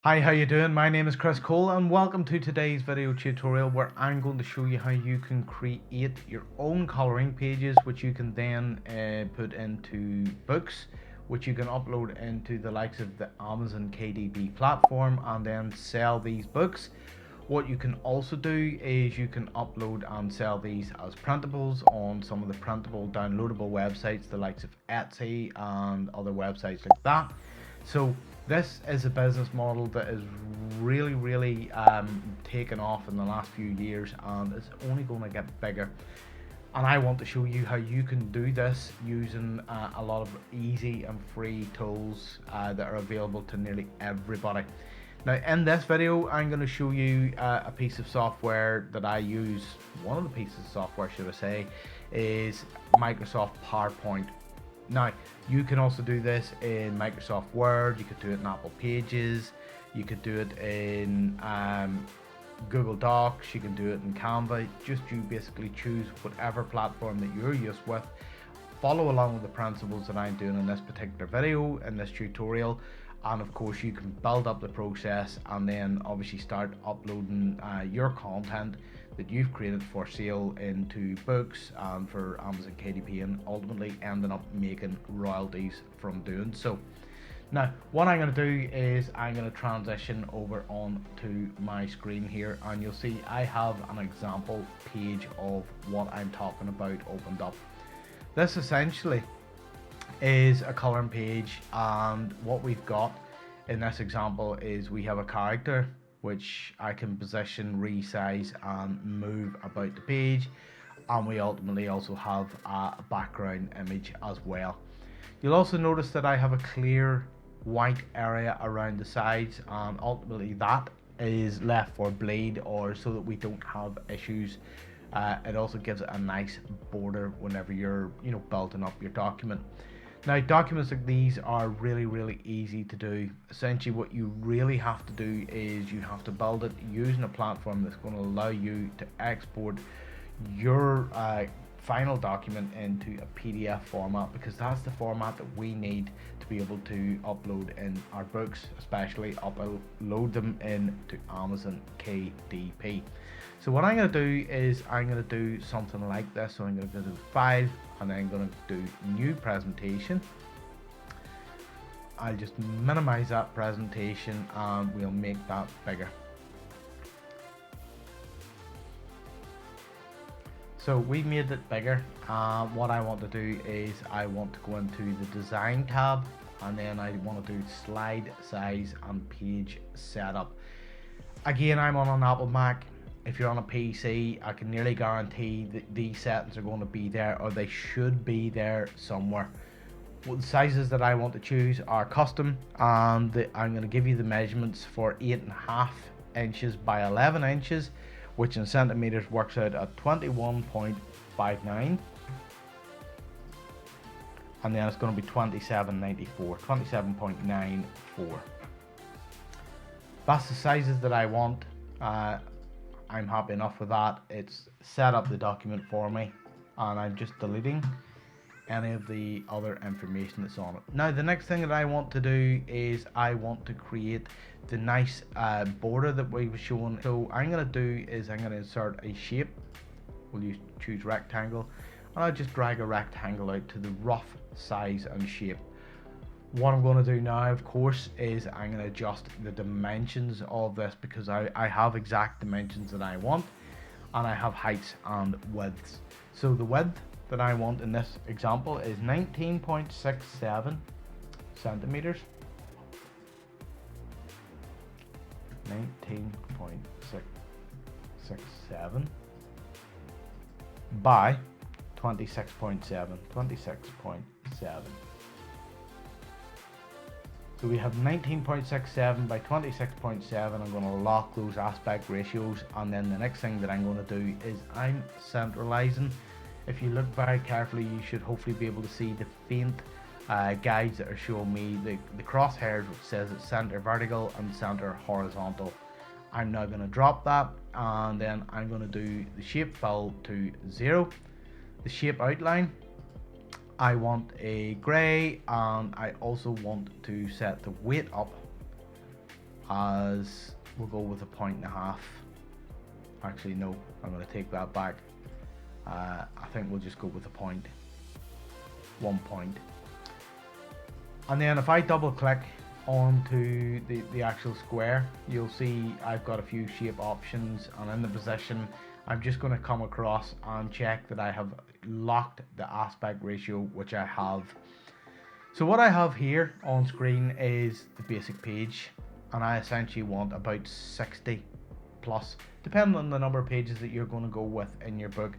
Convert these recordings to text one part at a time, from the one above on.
Hi, how you doing? My name is Chris Cole and welcome to today's video tutorial where I'm going to show you how you can create your own coloring pages which you can then put into books, which you can upload into the likes of the Amazon KDP platform and then sell these books. What you can also do is you can upload and sell these as printables on some of the printable downloadable websites, the likes of Etsy and other websites like that. So this is a business model that is really taken off in the last few years and it's only going to get bigger. And I want to show you how you can do this using a lot of easy and free tools that are available to nearly everybody. Now in this video I'm going to show you a piece of software that I use. One of the pieces of software, should I say, is Microsoft PowerPoint. Now you can also do this in Microsoft Word, you could do it in Apple Pages, you could do it in Google Docs, you can do it in Canva. Just you basically choose whatever platform that you're used with. Follow along with the principles that I'm doing in this particular video, in this tutorial, and of course you can build up the process and then obviously start uploading your content that you've created for sale into books and for Amazon KDP, and ultimately ending up making royalties from doing so. Now what I'm going to do is I'm going to transition over onto my screen here and you'll see I have an example page of what I'm talking about opened up. This essentially is a coloring page, and what we've got in this example is we have a character which I can position, resize and move about the page, and we ultimately also have a background image as well. You'll also notice that I have a clear white area around the sides, and ultimately that is left for bleed or so that we don't have issues. It also gives it a nice border whenever you're building up your document. Now documents like these are really easy to do. Essentially what you really have to do is you have to build it using a platform that's going to allow you to export your final document into a PDF format, because that's the format that we need to be able to upload in our books, especially upload them into Amazon KDP. So what I'm going to do is I'm going to do something like this. So I'm going to go to File and then I'm going to do New Presentation. I'll just minimize that presentation and we'll make that bigger. So we made it bigger. What I want to do is I want to go into the Design tab and then I want to do Slide Size and Page Setup. Again, I'm on an Apple Mac. If you're on a PC, I can nearly guarantee that these settings are going to be there, or they should be there somewhere. Well, the sizes that I want to choose are custom, and I'm going to give you the measurements for 8.5 inches by 11 inches, which in centimeters works out at 21.59, and then it's going to be 27.94. That's the sizes that I want. I'm happy enough with that. It's set up the document for me and I'm just deleting any of the other information that's on it. Now the next thing that I want to do is I want to create the nice border that we were showing. So I'm going to do is I'm going to insert a shape. We'll choose rectangle and I'll just drag a rectangle out to the rough size and shape. What I'm going to do now, of course, is I'm going to adjust the dimensions of this, because I have exact dimensions that I want and I have heights and widths. So the width that I want in this example is 19.67 centimeters. 19.67 by 26.7. So we have 19.67 by 26.7. I'm going to lock those aspect ratios, and then the next thing that I'm going to do is I'm centralizing. If you look very carefully, you should hopefully be able to see the faint guides that are showing me the crosshairs, which says it's center vertical and center horizontal. I'm now going to drop that, and then I'm going to do the shape fill to 0. The shape outline, I want a grey, and I also want to set the weight up as, we'll go with a 1.5. Actually no, I'm going to take that back. I think we'll just go with a point, 1 point. And then if I double click onto the actual square, you'll see I've got a few shape options, and in the position I'm just going to come across and check that I have locked the aspect ratio, which I have. So what I have here on screen is the basic page, and I essentially want about 60 plus, depending on the number of pages that you're going to go with in your book.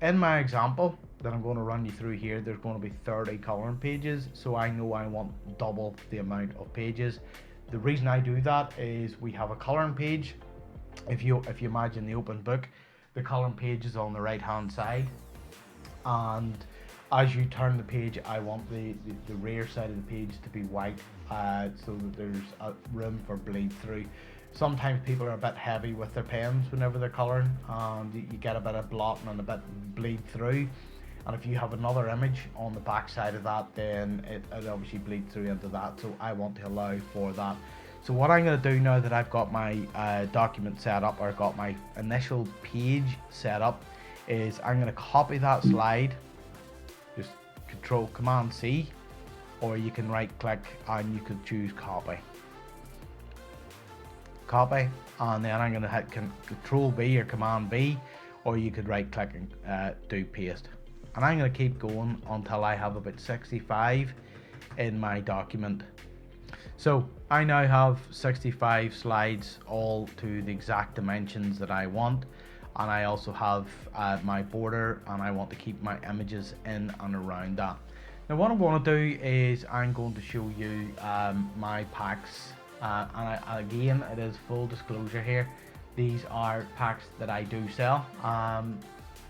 In my example that I'm going to run you through here, there's going to be 30 coloring pages, so I know I want double the amount of pages. The reason I do that is we have a coloring page. If you imagine the open book, the coloring page is on the right hand side, and as you turn the page, I want the rear side of the page to be white, so that there's a room for bleed through. Sometimes people are a bit heavy with their pens whenever they're colouring, and you get a bit of blotting and a bit bleed through. And if you have another image on the back side of that, then it obviously bleeds through into that, so I want to allow for that. So what I'm going to do now that I've got my document set up, or got my initial page set up, is I'm going to copy that slide, just Control Command C, or you can right click and you could choose copy, and then I'm going to hit Control B or Command B, or you could right click and do paste. And I'm going to keep going until I have about 65 in my document. So I now have 65 slides, all to the exact dimensions that I want, and I also have my border, and I want to keep my images in and around that. Now what I'm going to do is I'm going to show you my packs. Again, it is full disclosure here, these are packs that I do sell.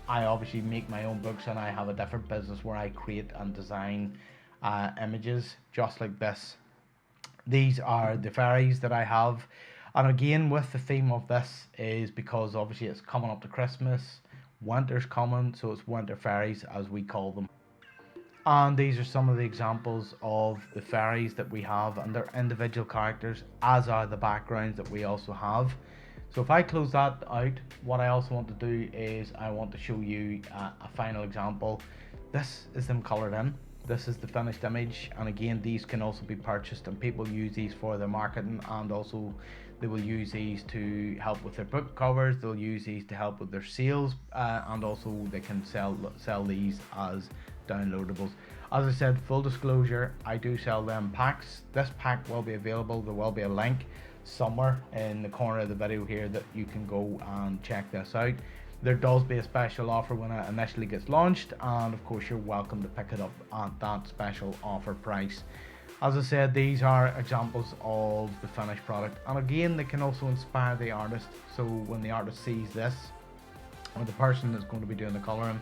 I obviously make my own books, and I have a different business where I create and design images just like this. These are the fairies that I have, and again with the theme of this is because obviously it's coming up to Christmas, winter's coming, so it's Winter Fairies as we call them. And these are some of the examples of the fairies that we have, and they're individual characters, as are the backgrounds that we also have. So if I close that out, what I also want to do is I want to show you a final example. This is them coloured in. This is the finished image, and again these can also be purchased, and people use these for their marketing, and also they will use these to help with their book covers, they'll use these to help with their sales, and also they can sell these as downloadables. As I said, full disclosure, I do sell them packs. This pack will be available, there will be a link somewhere in the corner of the video here that you can go and check this out. There does be a special offer when it initially gets launched, and of course you're welcome to pick it up at that special offer price. As I said, these are examples of the finished product, and again they can also inspire the artist. So when the artist sees this, or the person that's going to be doing the colouring,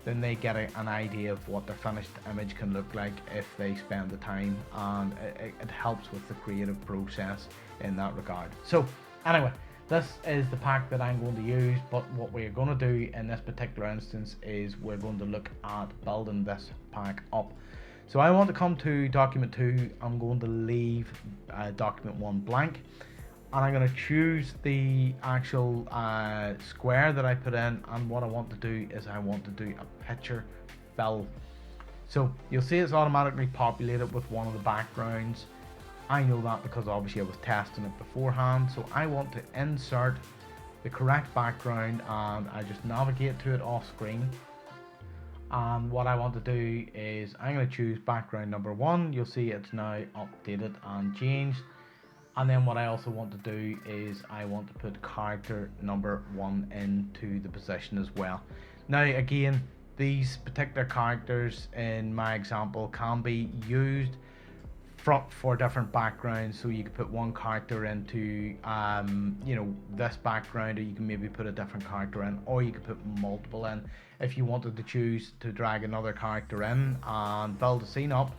then they get an idea of what their finished image can look like if they spend the time, and it helps with the creative process in that regard. So anyway, this is the pack that I'm going to use, but what we're going to do in this particular instance is we're going to look at building this pack up. So I want to come to document 2, I'm going to leave document 1 blank, and I'm going to choose the actual square that I put in, and what I want to do is I want to do a picture fill. So you'll see it's automatically populated with one of the backgrounds. I know that because obviously I was testing it beforehand. So I want to insert the correct background, and I just navigate to it off screen. And what I want to do is I'm going to choose background number 1. You'll see it's now updated and changed. And then what I also want to do is I want to put character number 1 into the position as well. Now again, these particular characters in my example can be used for different backgrounds. So you could put one character into this background, or you can maybe put a different character in, or you could put multiple in. If you wanted to choose to drag another character in and build a scene up,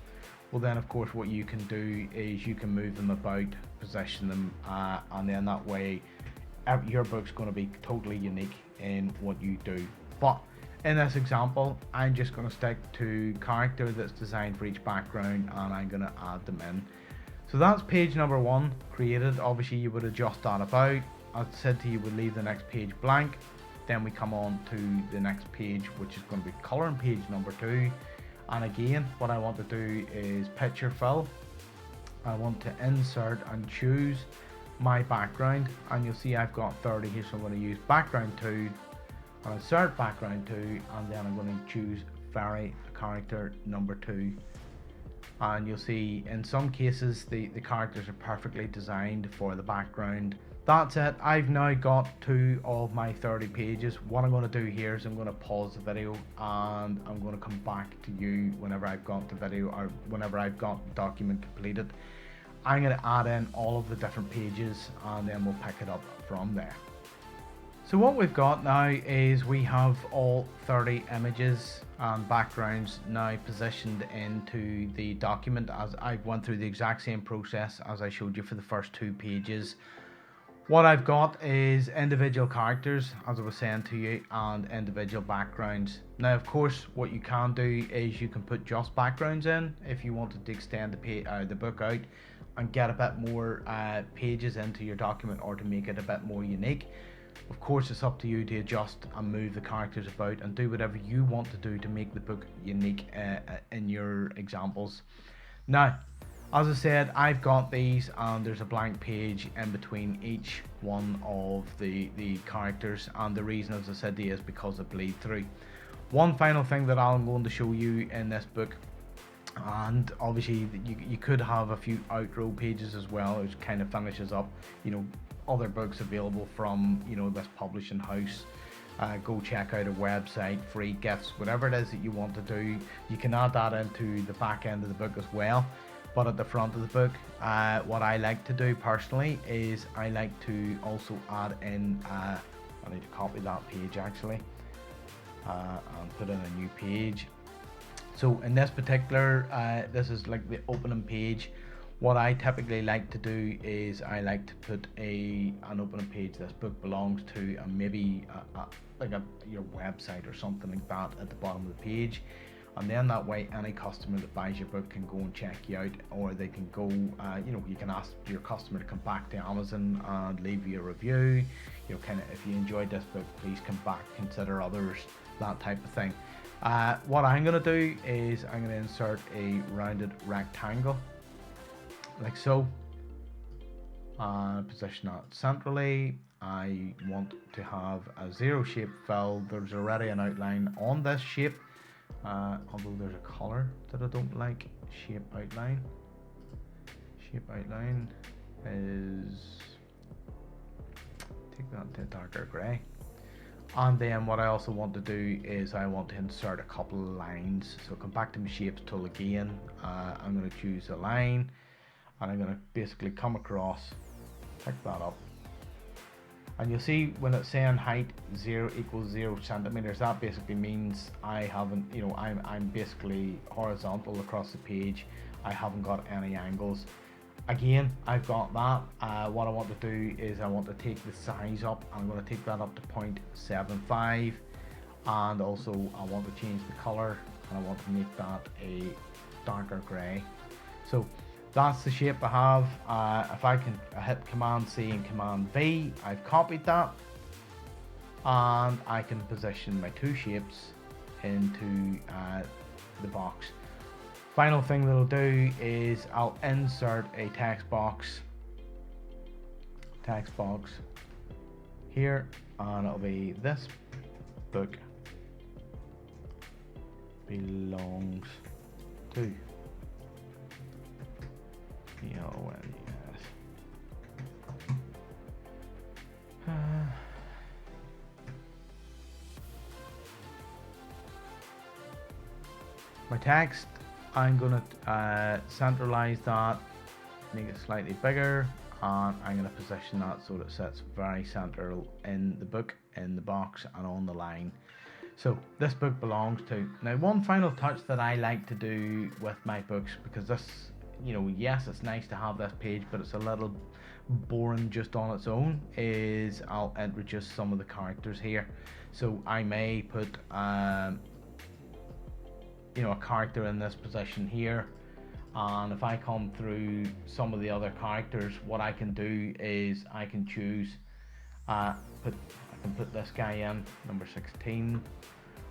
well then of course what you can do is you can move them about, position them, and then that way your book's going to be totally unique in what you do. But in this example, I'm just going to stick to character that's designed for each background, and I'm going to add them in. So that's page number 1 created. Obviously you would adjust that about. As I said to you, would leave the next page blank. Then we come on to the next page, which is going to be colouring page number 2. And again, what I want to do is picture fill. I want to insert and choose my background, and you'll see I've got 30 here, so I'm going to use background 2, I'll insert background 2, and then I'm going to choose fairy character number 2. And you'll see in some cases the characters are perfectly designed for the background. That's it. I've now got 2 of my 30 pages. What I'm going to do here is I'm going to pause the video and I'm going to come back to you whenever I've got the video, or whenever I've got the document completed. I'm going to add in all of the different pages and then we'll pick it up from there. So what we've got now is we have all 30 images and backgrounds now positioned into the document, as I went through the exact same process as I showed you for the first 2 pages. What I've got is individual characters, as I was saying to you, and individual backgrounds. Now of course what you can do is you can put just backgrounds in if you wanted to extend the book out and get a bit more pages into your document, or to make it a bit more unique. Of course it's up to you to adjust and move the characters about and do whatever you want to do to make the book unique in your examples. Now, as I said, I've got these and there's a blank page in between each one of the characters, and the reason, as I said to you, is because it bleed through. One final thing that I'm going to show you in this book, and obviously you could have a few outrow pages as well, which kind of finishes up, you know, other books available from, you know, this publishing house. Go check out a website, free gifts, whatever it is that you want to do. You can add that into the back end of the book as well. But at the front of the book, what I like to do personally is I like to also add in, I need to copy that page actually, and put in a new page. So in this particular, this is like the opening page. What I typically like to do is I like to put an opening page this book belongs to, and maybe your website or something like that at the bottom of the page. And then that way any customer that buys your book can go and check you out, or they can go, you know, you can ask your customer to come back to Amazon and leave you a review. You know, kind of, if you enjoyed this book, please come back, consider others, that type of thing. What I'm going to do is I'm going to insert a rounded rectangle like so, position that centrally. I want to have a 0 shape fill. There's already an outline on this shape, although there's a color that I don't like. Shape outline is, take that to a darker grey. And then what I also want to do is I want to insert a couple of lines. So come back to my shapes tool again. I'm going to choose a line, and I'm going to basically come across, pick that up, and you'll see when it's saying height 0 equals 0 centimeters, that basically means I haven't, you know, I'm basically horizontal across the page. I haven't got any angles. Again, I've got that. What I want to do is I want to take the size up. I'm going to take that up to 0.75, and also I want to change the color, and I want to make that a darker grey. So that's the shape I have. If I can hit Command C and Command V, I've copied that, and I can position my 2 shapes into the box. Final thing that I'll do is I'll insert a text box here, and it'll be this book belongs to my text. I'm going to centralize that, make it slightly bigger, and I'm going to position that so that it sits very central in the book, in the box, and on the line. So this book belongs to. Now, one final touch that I like to do with my books, because this, you know, yes, it's nice to have this page, but it's a little boring just on its own, is I'll introduce some of the characters here. So I may put you know, a character in this position here, and if I come through some of the other characters, what I can do is I can choose I can put this guy in, number 16,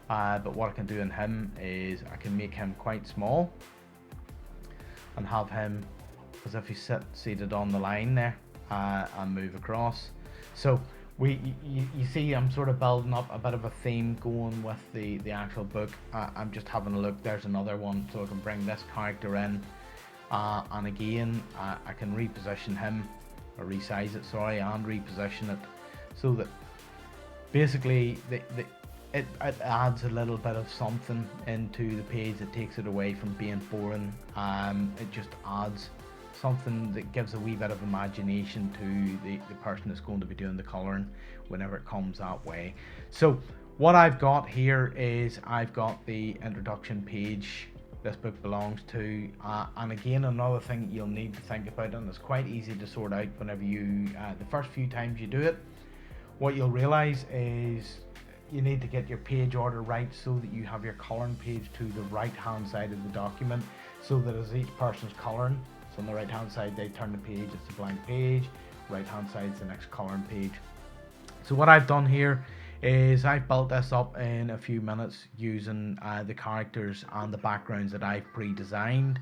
but what I can do in him is I can make him quite small and have him as if he's seated on the line there, and move across. So you see I'm sort of building up a bit of a theme going with the actual book. I'm just having a look, there's another one, so I can bring this character in, and again I can reposition him, or resize it, sorry, and reposition it, so that basically it adds a little bit of something into the page that takes it away from being boring. It just adds something that gives a wee bit of imagination to the person that's going to be doing the colouring whenever it comes that way. So what I've got here is I've got the introduction page this book belongs to, and again another thing you'll need to think about, and it's quite easy to sort out whenever you the first few times you do it, what you'll realise is you need to get your page order right so that you have your colouring page to the right hand side of the document, so that as each person's colouring, so on the right hand side they turn the page, it's a blank page, right hand side is the next colouring page. So what I've done here is I've built this up in a few minutes using the characters and the backgrounds that I've pre-designed,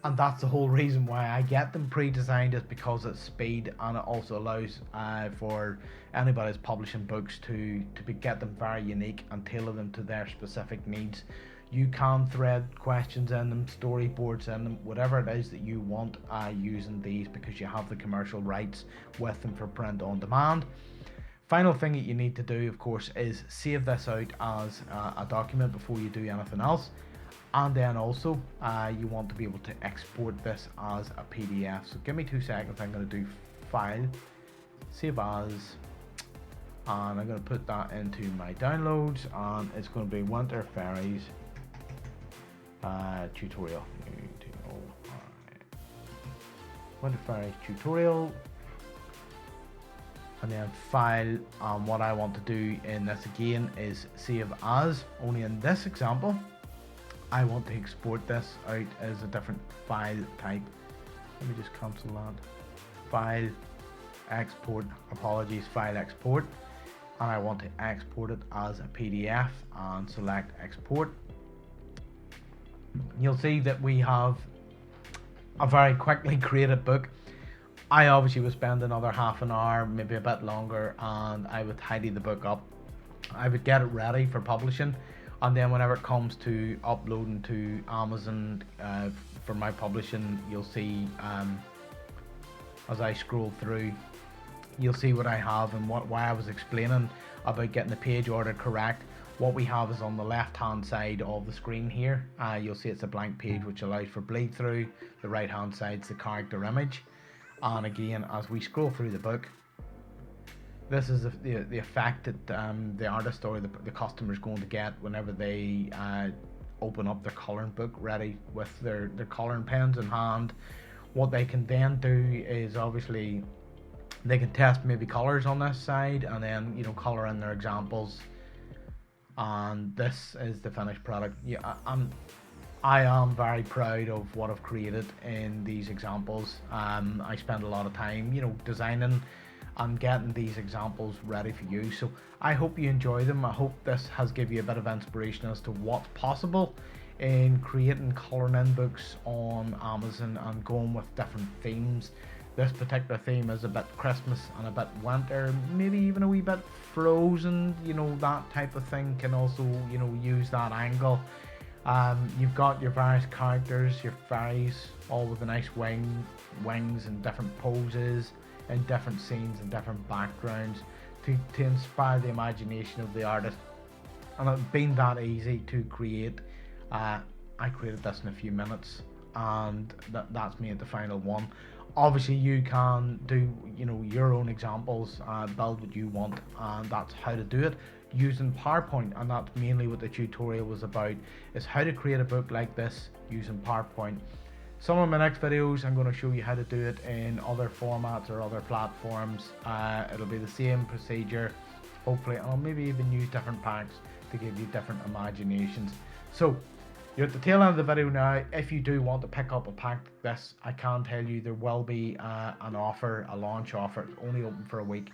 and that's the whole reason why I get them pre-designed, is because it's speed, and it also allows for anybody who's publishing books to get them very unique and tailor them to their specific needs. You can thread questions in them, storyboards in them, whatever it is that you want using these, because you have the commercial rights with them for print on demand. Final thing that you need to do, of course, is save this out as a document before you do anything else, and then also you want to be able to export this as a PDF. So give me 2 seconds, I'm going to do File, Save As, and I'm going to put that into my downloads, and it's going to be Winter Fairies tutorial. Winter Fairies tutorial, and then File, and what I want to do in this again is Save As. Only in this example I want to export this out as a different file type. Let me just cancel that. File, export, apologies, file export, and I want to export it as a PDF, and select export. You'll see that we have a very quickly created book. I obviously would spend another half an hour, maybe a bit longer, and I would tidy the book up. I would get it ready for publishing, and then whenever it comes to uploading to Amazon for my publishing, you'll see as I scroll through, you'll see what I have, and why I was explaining about getting the page order correct. What we have is on the left hand side of the screen here, you'll see it's a blank page which allows for bleed through. The right hand side is the character image, and again as we scroll through the book, this is the effect that the artist or the customer is going to get whenever they open up their colouring book ready with their colouring pens in hand. What they can then do is obviously they can test maybe colours on this side, and then colour in their examples, and this is the finished product. Yeah, I am very proud of what I've created in these examples. I spend a lot of time designing and getting these examples ready for you, so I hope you enjoy them. I hope this has given you a bit of inspiration as to what's possible in creating colouring in books on Amazon and going with different themes. This particular theme is a bit Christmas and a bit winter, maybe even a wee bit frozen, that type of thing can also use that angle. You've got your various characters, your fairies, all with a nice wings and different poses in different scenes and different backgrounds to inspire the imagination of the artist. And it's been that easy to create. I created this in a few minutes, and that's me at the final one. Obviously you can do your own examples, build what you want, and that's how to do it using PowerPoint, and that's mainly what the tutorial was about, is how to create a book like this using PowerPoint. Some of my next videos I'm going to show you how to do it in other formats or other platforms. It'll be the same procedure hopefully. I'll maybe even use different packs to give you different imaginations. So You're at the tail end of the video now. If you do want to pick up a pack this, I can tell you there will be an offer, a launch offer. It's only open for a week.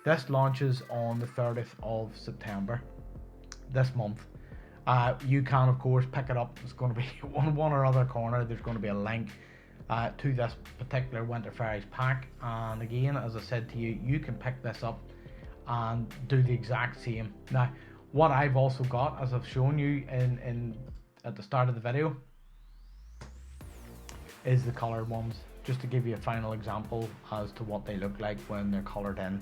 This launches on the 30th of September this month. You can, of course, pick it up. It's going to be on one or other corner. There's going to be a link to this particular Winter Fairies pack. And again, as I said to you, you can pick this up and do the exact same. Now, what I've also got, as I've shown you in at the start of the video, is the coloured ones. Just to give you a final example as to what they look like when they're coloured in.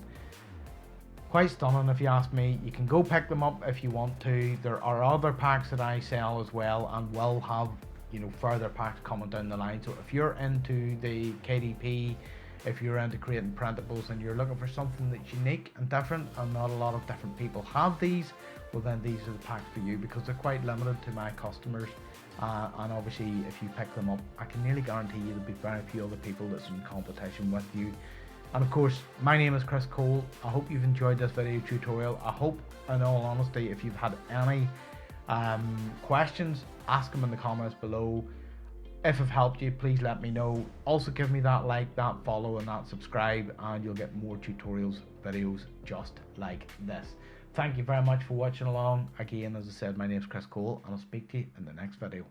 Quite stunning if you ask me. You can go pick them up if you want to. There are other packs that I sell as well, and will have, you know, further packs coming down the line. So if you're into the KDP, if you're into creating printables and you're looking for something that's unique and different, and not a lot of different people have these, well then these are the packs for you, because they're quite limited to my customers. And obviously if you pick them up, I can nearly guarantee you there'll be very few other people that's in competition with you. And of course, my name is Chris Cole. I hope you've enjoyed this video tutorial. I hope, in all honesty, if you've had any questions, ask them in the comments below. If I've helped you, please let me know. Also give me that like, that follow and that subscribe, and you'll get more tutorials, videos just like this. Thank you very much for watching along. Again, as I said, my name is Chris Cole, and I'll speak to you in the next video.